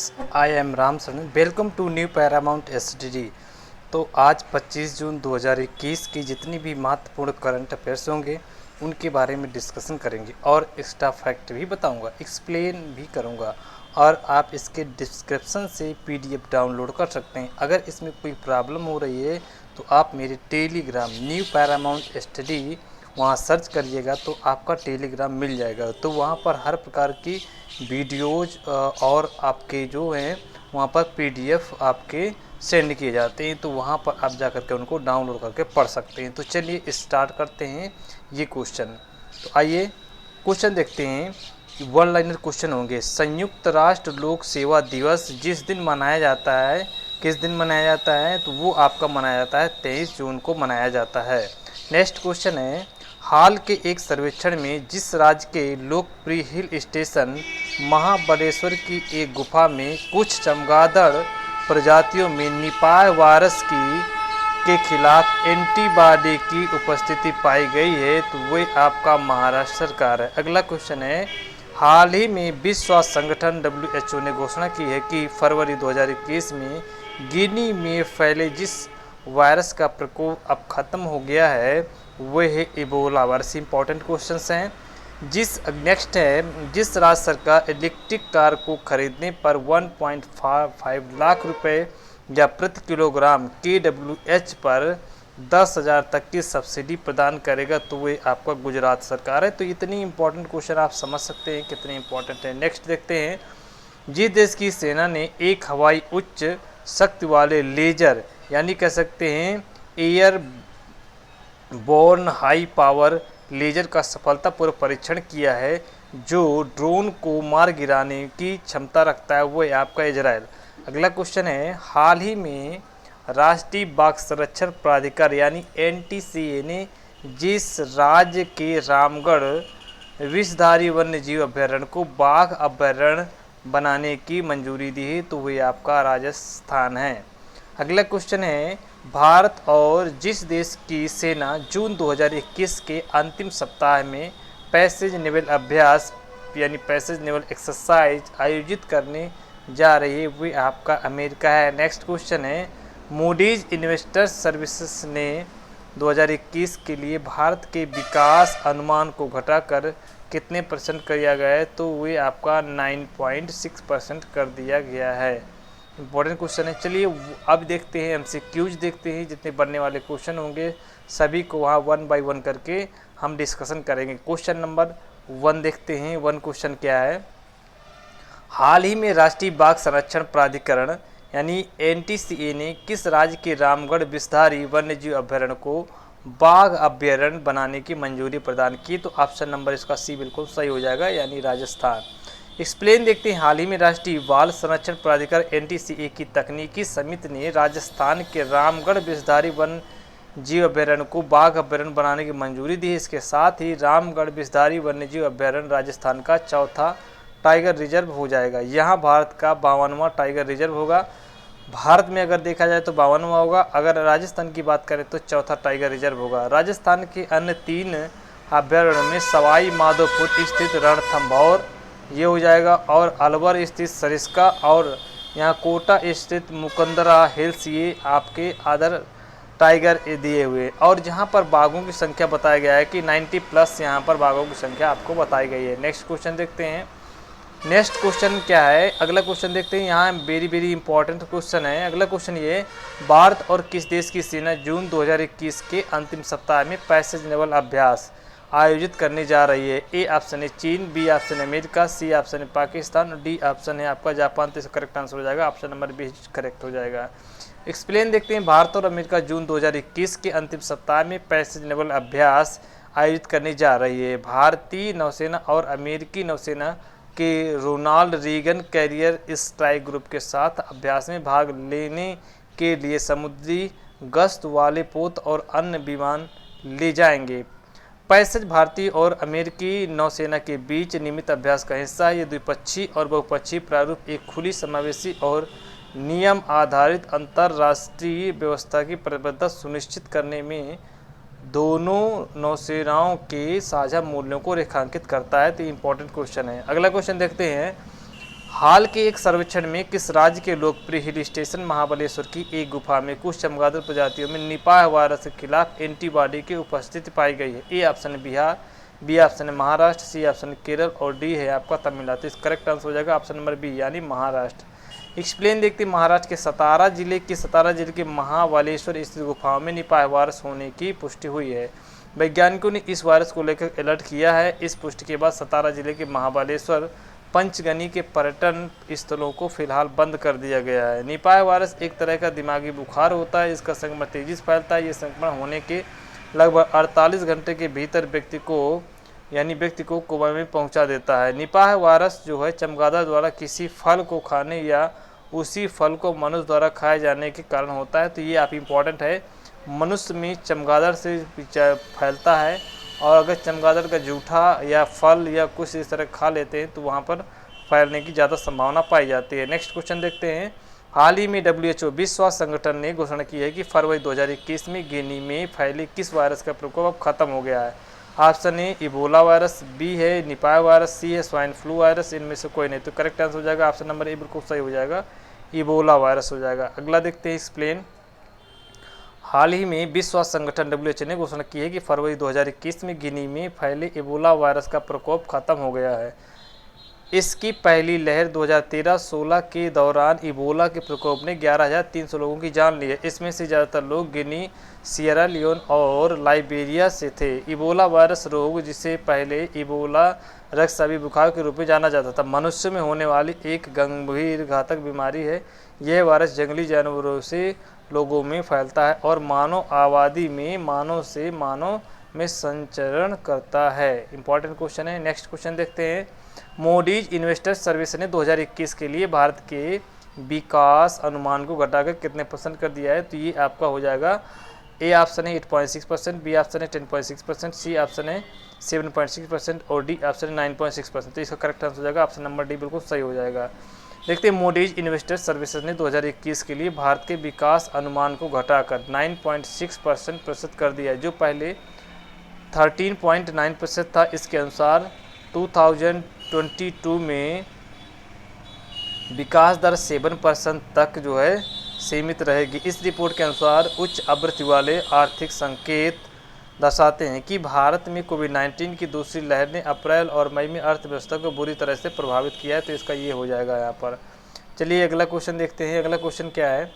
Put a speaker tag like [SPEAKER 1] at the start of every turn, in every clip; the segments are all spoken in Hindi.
[SPEAKER 1] Friends, I am Ram Sharan. Welcome to new Paramount STD. तो आज 25 जून 2021 की जितनी भी महत्वपूर्ण करंट अफेयर्स होंगे उनके बारे में डिस्कशन करेंगे और एक्स्ट्रा फैक्ट भी बताऊंगा, एक्सप्लेन भी करूंगा। और आप इसके डिस्क्रिप्शन से पीडीएफ डाउनलोड कर सकते हैं। अगर इसमें कोई प्रॉब्लम हो रही है तो आप मेरे टेलीग्राम न्यू पैरामाउंट एसटीडी वहाँ सर्च करिएगा तो आपका टेलीग्राम मिल जाएगा। तो वहाँ पर हर प्रकार की वीडियोज़ और आपके जो हैं वहाँ पर पीडीएफ आपके सेंड किए जाते हैं। तो वहाँ पर आप जा करके उनको डाउनलोड करके पढ़ सकते हैं। तो चलिए स्टार्ट करते हैं ये क्वेश्चन। तो आइए क्वेश्चन देखते हैं। वन लाइनर क्वेश्चन होंगे। संयुक्त राष्ट्र लोक सेवा दिवस जिस दिन मनाया जाता है, किस दिन मनाया जाता है? तो वो आपका मनाया जाता है 23 जून को मनाया जाता है। नेक्स्ट क्वेश्चन है, हाल के एक सर्वेक्षण में जिस राज्य के लोकप्रिय हिल स्टेशन महाबलेश्वर की एक गुफा में कुछ चमगादड़ प्रजातियों में निपाह वायरस के खिलाफ एंटीबॉडी की उपस्थिति पाई गई है, तो वो आपका महाराष्ट्र सरकार है। अगला क्वेश्चन है, हाल ही में विश्व स्वास्थ्य संगठन WHO ने घोषणा की है कि फरवरी 2021 में गिनी में फैले जिस वायरस का प्रकोप अब खत्म हो गया है वो है इबोला वायरस। इंपॉर्टेंट क्वेश्चंस हैं। नेक्स्ट है, जिस राज्य सरकार इलेक्ट्रिक कार को खरीदने पर 1.5 लाख रुपए या प्रति किलोग्राम KWH पर 10,000 तक की सब्सिडी प्रदान करेगा, तो वो आपका गुजरात सरकार है। तो इतनी इंपॉर्टेंट क्वेश्चन आप समझ सकते हैं कितने इंपॉर्टेंट है। नेक्स्ट देखते हैं, जिस देश की सेना ने एक हवाई उच्च शक्ति वाले लेजर यानी कह सकते हैं airborne high power laser का सफलतापूर्वक परीक्षण किया है जो ड्रोन को मार गिराने की क्षमता रखता है, वो है आपका इजराइल। अगला क्वेश्चन है, हाल ही में राष्ट्रीय बाघ संरक्षण प्राधिकार यानी NTCA ने जिस राज्य के रामगढ़ विषधारी वन्य जीव अभ्यारण्य को बाघ अभ्यारण्य बनाने की मंजूरी दी है, तो वह आपका राजस्थान है। अगला क्वेश्चन है, भारत और जिस देश की सेना जून 2021 के अंतिम सप्ताह में पैसेज नेवल अभ्यास यानी पैसेज नेवल एक्सरसाइज आयोजित करने जा रही है, वो आपका अमेरिका है। नेक्स्ट क्वेश्चन है, मूडीज इन्वेस्टर्स सर्विसेज ने 2021 के लिए भारत के विकास अनुमान को घटाकर कितने % किया गया है? तो वो आपका 9.6% कर दिया गया है। इंपॉर्टेंट क्वेश्चन है। चलिए अब देखते हैं MCQs देखते हैं। जितने बनने वाले क्वेश्चन होंगे सभी को वहाँ 1 बाय 1 करके हम डिस्कशन करेंगे। क्वेश्चन नंबर 1 देखते हैं। 1 क्वेश्चन क्या है, हाल ही में राष्ट्रीय बाघ संरक्षण प्राधिकरण यानी NTCA ने किस राज्य के रामगढ़ विषधारी वन्यजीव अभ्यारण्य को बाघ अभ्यारण्य बनाने की मंजूरी प्रदान की? तो ऑप्शन नंबर इसका C बिल्कुल सही हो जाएगा, यानी राजस्थान। एक्सप्लेन देखते हैं, हाल ही में राष्ट्रीय बाल संरक्षण प्राधिकरण NTCA की तकनीकी समिति ने राजस्थान के रामगढ़ विषधारी वन जीव अभ्यारण्य को बाघ अभ्यारण्य बनाने की मंजूरी दी है। इसके साथ ही रामगढ़ विषधारी वन्यजीव अभ्यारण्य राजस्थान का चौथा टाइगर रिजर्व हो जाएगा। यहाँ भारत का 52वां टाइगर रिजर्व होगा। भारत में अगर देखा जाए तो 52वां होगा, अगर राजस्थान की बात करें तो चौथा टाइगर रिजर्व होगा। राजस्थान के अन्य 3 अभ्यारण्यों में सवाई माधोपुर स्थित रणथंभौर ये हो जाएगा, और अलवर स्थित सरिस्का, और यहाँ कोटा स्थित मुकंदरा हिल्स ये आपके अदर टाइगर दिए हुए। और जहाँ पर बाघों की संख्या बताया गया है कि 90+ यहाँ पर बाघों की संख्या आपको बताई गई है। नेक्स्ट क्वेश्चन देखते हैं। नेक्स्ट क्वेश्चन क्या है, अगला क्वेश्चन देखते हैं। यहाँ वेरी इंपॉर्टेंट क्वेश्चन है। अगला क्वेश्चन ये, भारत और किस देश की सेना जून 2021 के अंतिम सप्ताह में पैसेज नेवल अभ्यास आयोजित करने जा रही है? A ऑप्शन है चीन, B ऑप्शन है अमेरिका, C ऑप्शन है पाकिस्तान, और D ऑप्शन है आपका जापान। तो इसका करेक्ट आंसर हो जाएगा ऑप्शन नंबर B करेक्ट हो जाएगा। एक्सप्लेन देखते हैं, भारत और अमेरिका जून 2021 के अंतिम सप्ताह में पैसेज नेवल अभ्यास आयोजित करने जा रही है। भारतीय नौसेना और अमेरिकी नौसेना के Ronald Reagan carrier strike group के साथ अभ्यास में भाग लेने के लिए समुद्री गश्त वाले पोत और अन्य विमान ले जाएंगे। पैसेज भारतीय और अमेरिकी नौसेना के बीच नियमित अभ्यास का हिस्सा है। ये द्विपक्षीय और बहुपक्षीय प्रारूप एक खुली, समावेशी और नियम आधारित अंतर्राष्ट्रीय व्यवस्था की प्रतिबद्धता सुनिश्चित करने में दोनों नौसेनाओं के साझा मूल्यों को रेखांकित करता है। तो इंपॉर्टेंट क्वेश्चन है। अगला क्वेश्चन देखते हैं, हाल के एक सर्वेक्षण में किस राज्य के लोकप्रिय हिल स्टेशन महाबलेश्वर की एक गुफा में कुछ चमगादड़ प्रजातियों में निपाह वायरस के खिलाफ एंटीबॉडी की उपस्थिति पाई गई है? ए ऑप्शन है बिहार, बी ऑप्शन है महाराष्ट्र, सी ऑप्शन है केरल और डी है आपका तमिलनाडु। तो इस करेक्ट आंसर हो जाएगा ऑप्शन नंबर बी यानी महाराष्ट्र। एक्सप्लेन देखते हैं। महाराष्ट्र के सतारा जिले के महाबलेश्वर स्थित गुफाओं में निपाह वायरस होने की पुष्टि हुई है। वैज्ञानिकों ने इस वायरस को लेकर अलर्ट किया है। इस पुष्टि के बाद सतारा जिले के महाबलेश्वर पंचगनी के पर्यटन स्थलों को फिलहाल बंद कर दिया गया है। निपाह वायरस एक तरह का दिमागी बुखार होता है। इसका संक्रमण तेजी से फैलता है। ये संक्रमण होने के लगभग 48 घंटे के भीतर व्यक्ति को कोमा में पहुंचा देता है। निपाह वायरस जो है चमगादड़ द्वारा किसी फल को खाने या उसी फल को मनुष्य द्वारा खाए जाने के कारण होता है। तो ये आप इम्पॉर्टेंट है, मनुष्य में चमगादड़ से फैलता है और अगर चमगादड़ का जूठा या फल या कुछ इस तरह खा लेते हैं तो वहाँ पर फैलने की ज़्यादा संभावना पाई जाती है। नेक्स्ट क्वेश्चन देखते हैं। हाल ही में WHO विश्व स्वास्थ्य संगठन ने घोषणा की है कि फरवरी 2021 में गिनी में फैले किस वायरस का प्रकोप अब खत्म हो गया है? Option A Ebola virus, B है निपाह वायरस, सी है स्वाइन फ्लू वायरस, इनमें से कोई नहीं। तो करेक्ट आंसर हो जाएगा ऑप्शन नंबर ए बिल्कुल सही हो जाएगा, इबोला वायरस हो जाएगा। अगला देखते हैं एक्सप्लेन। हाल ही में विश्व स्वास्थ्य संगठन WHO ने घोषणा की है कि फरवरी 2021 में गिनी में फैले इबोला वायरस का प्रकोप खत्म हो गया है। इसकी पहली लहर 2013-16 के दौरान इबोला के प्रकोप ने 11,300 लोगों की जान ली है। इसमें से ज़्यादातर लोग गिनी, सियरा लियोन और लाइबेरिया से थे। इबोला वायरस रोग, जिसे पहले इबोला रक्तस्रावी बुखार के रूप में जाना जाता था, मनुष्य में होने वाली एक गंभीर घातक बीमारी है। यह वायरस जंगली जानवरों से लोगों में फैलता है और मानव आबादी में मानव से मानव में संचरण करता है। इंपॉर्टेंट क्वेश्चन है। नेक्स्ट क्वेश्चन देखते हैं। मूडीज इन्वेस्टर्स सर्विस ने 2021 के लिए भारत के विकास अनुमान को घटाकर कितने % कर दिया है? तो ये आपका हो जाएगा, ए ऑप्शन है 8.6%, बी ऑप्शन है 10.6%, सी ऑप्शन है 7.6% और डी ऑप्शन है 9.6%। तो इसका करेक्ट आंसर हो जाएगा ऑप्शन नंबर डी बिल्कुल सही हो जाएगा। देखते हैं। मूडीज इन्वेस्टर्स सर्विसेज ने 2021 के लिए भारत के विकास अनुमान को घटाकर 9.6% कर दिया है, जो पहले 13.9% था। इसके अनुसार 2022 में विकास दर 7% तक जो है सीमित रहेगी। इस रिपोर्ट के अनुसार उच्च आवृत्ति वाले आर्थिक संकेत दर्शाते हैं कि भारत में कोविड-19 की दूसरी लहर ने अप्रैल और मई में अर्थव्यवस्था को बुरी तरह से प्रभावित किया है। तो इसका ये हो जाएगा यहाँ पर। चलिए अगला क्वेश्चन देखते हैं। अगला क्वेश्चन क्या है?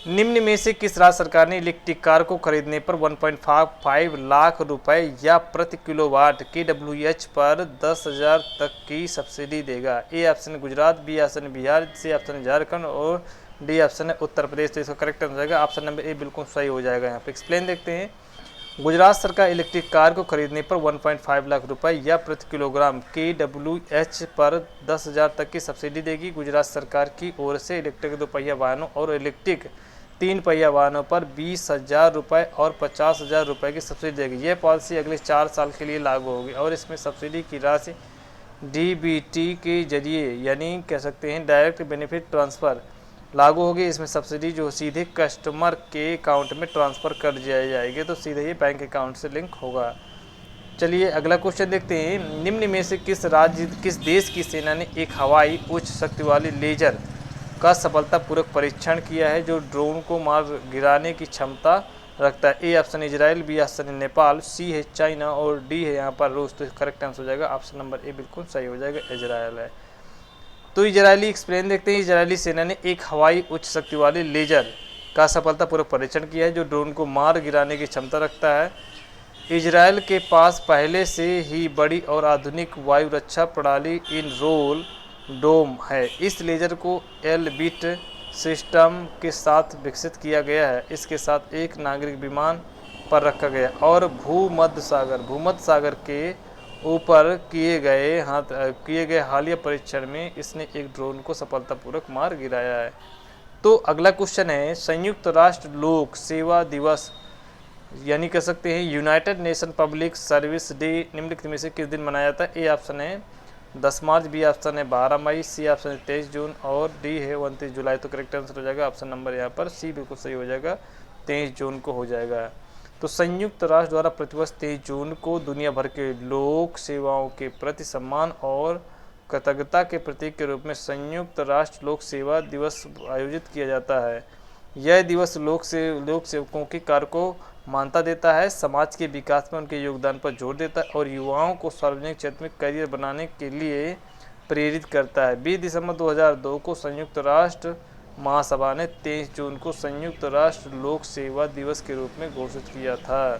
[SPEAKER 1] निम्न में से किस राज्य सरकार ने इलेक्ट्रिक कार को खरीदने पर 1.5 लाख रुपए या प्रति किलोवाट kWh पर 10,000 तक की सब्सिडी देगा? ए ऑप्शन है गुजरात, बी ऑप्शन है बिहार, सी ऑप्शन है झारखंड और डी ऑप्शन है उत्तर प्रदेश। तो इसका करेक्ट आंसर हो जाएगा ऑप्शन नंबर ए बिल्कुल सही हो जाएगा। यहाँ पे एक्सप्लेन देखते हैं। गुजरात सरकार इलेक्ट्रिक कार को खरीदने पर 1.5 लाख रुपए या प्रति किलोग्राम kWh पर 10,000 तक की सब्सिडी देगी। गुजरात सरकार की ओर से इलेक्ट्रिक 2 पहिया वाहनों और इलेक्ट्रिक 3 पहिया वाहनों पर 20,000 रुपये और 50,000 रुपये की सब्सिडी देगी। यह पॉलिसी अगले 4 साल के लिए लागू होगी और इसमें सब्सिडी की राशि DBT के जरिए यानी कह सकते हैं डायरेक्ट बेनिफिट ट्रांसफ़र लागू होगी। इसमें सब्सिडी जो सीधे कस्टमर के अकाउंट में ट्रांसफ़र कर दिया जाएगी, तो सीधे ही बैंक अकाउंट से लिंक होगा। चलिए अगला क्वेश्चन देखते हैं। निम्न में से किस देश की सेना ने एक हवाई उच्च शक्ति वाली लेजर का सफलतापूर्वक परीक्षण किया है जो ड्रोन को मार गिराने की क्षमता रखता है? A option Israel, B option है नेपाल, सी है चाइना और डी है यहाँ पर रूस। तो करेक्ट आंसर हो जाएगा ऑप्शन नंबर ए बिल्कुल सही हो जाएगा, इजराइल है। तो इजरायली एक्सप्लेन देखते हैं। इजरायली सेना ने एक हवाई उच्च शक्ति वाले लेजर का सफलतापूर्वक परीक्षण किया है जो ड्रोन को मार गिराने की क्षमता रखता है। इजरायल के पास पहले से ही बड़ी और आधुनिक वायु रक्षा प्रणाली इन रोल डोम है। इस लेजर को एलबिट सिस्टम के साथ विकसित किया गया है। इसके साथ एक नागरिक विमान पर रखा गया और भूमध्य सागर के ऊपर किए गए हालिया परीक्षण में इसने एक ड्रोन को सफलतापूर्वक मार गिराया है। तो अगला क्वेश्चन है। संयुक्त राष्ट्र लोक सेवा दिवस यानी कह सकते हैं United nation public service day निम्नलिखित में से किस दिन मनाया जाता है? ए ऑप्शन है 10 मार्च, बी ऑप्शन है 12 मई, सी ऑप्शन है 23 जून और डी है 29 जुलाई। तो करेक्ट आंसर हो जाएगा ऑप्शन नंबर यहाँ पर सी बिल्कुल सही हो जाएगा, 23 जून को हो जाएगा। तो संयुक्त राष्ट्र द्वारा प्रतिवर्ष 23 जून को दुनिया भर के लोक सेवाओं के प्रति सम्मान और
[SPEAKER 2] कृतज्ञता के प्रतीक के रूप में संयुक्त राष्ट्र लोक सेवा दिवस आयोजित किया जाता है। यह दिवस लोक सेवकों के कार्य को मान्यता देता है, समाज के विकास में उनके योगदान पर जोर देता है और युवाओं को सार्वजनिक क्षेत्र में करियर बनाने के लिए प्रेरित करता है। 20 दिसंबर 2002 को संयुक्त राष्ट्र महासभा ने 23 जून को संयुक्त राष्ट्र लोक सेवा दिवस के रूप में घोषित किया था।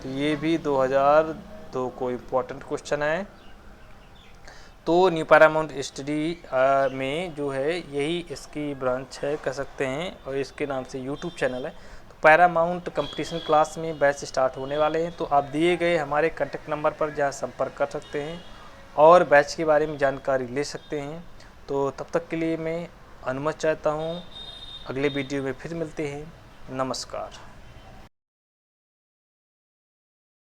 [SPEAKER 2] तो ये भी 2002 को इम्पोर्टेंट क्वेश्चन है। तो न्यू पैरामाउंट स्टडी में जो है यही इसकी ब्रांच है कह सकते हैं, और इसके नाम से यूट्यूब चैनल है। तो पैरामाउंट कंपटीशन क्लास में बैच स्टार्ट होने वाले हैं, तो आप दिए गए हमारे कॉन्टैक्ट नंबर पर जहाँ संपर्क कर सकते हैं और बैच के बारे में जानकारी ले सकते हैं। तो तब तक के लिए मैं अनुमति चाहता हूँ, अगले वीडियो में फिर मिलते हैं। नमस्कार।